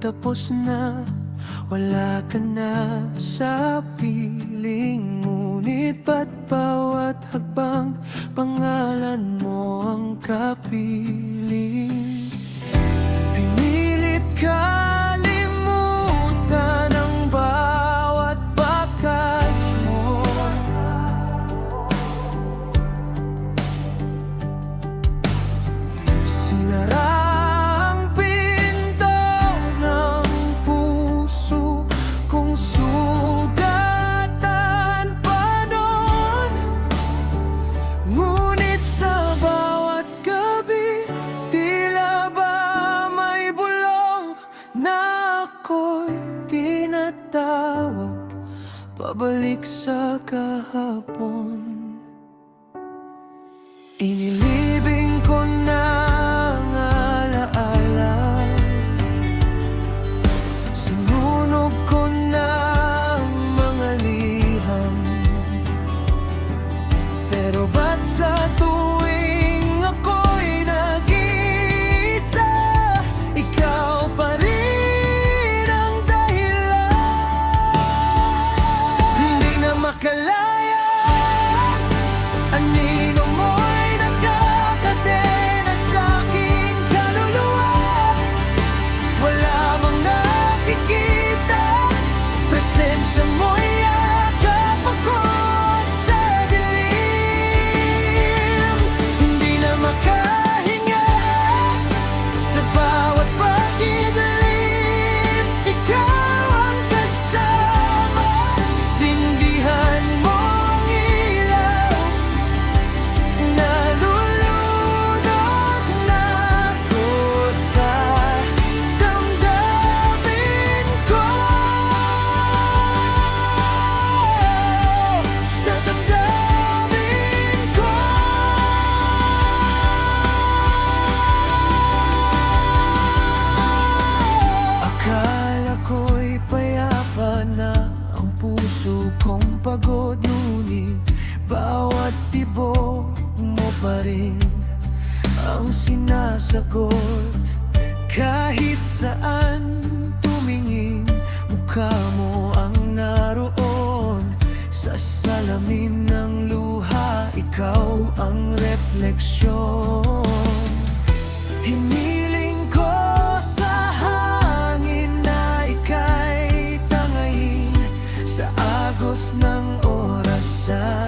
tapos na. Wala ka na sa piling, ngunit ba't bawat hakbang pangalan mo ang kapiling? Pinilit kalimutan ang bawat bakas mo. Sinara ang pinto ng puso kung sugatan pa noon. Ngunit sa bawat gabi, tila ba may bulong na ako'y tinatawag pabalik sa kahapon. Inilibing ko na ang alaala, sinunog ko na ang mga liham. Pero ba't sa tuwing ako'y nag-iisa, ikaw pa rin ang dahilan? Hindi na makalaya, anino mo'y nagkakadena sa aking kaluluwa. Wala bang nakikita, presensya mo'y yakap ako sa dilim. Hindi na makahinga sa bawat pagdidilim, ikaw ang kasama. Sindihan mo ang ilaw, nalulunod na ako sa damdamin ko. Sa damdamin ko. Akala ko'y payapa na ang puso kong pagod, ngunit bawat tibok mo pa rin ang sinasagot. Kahit saan tumingin, mukha mo ang naroon. Sa salamin ng luha, ikaw ang refleksyon. Hiniling ko sa hangin na ika'y tangayin sa agos ng orasan.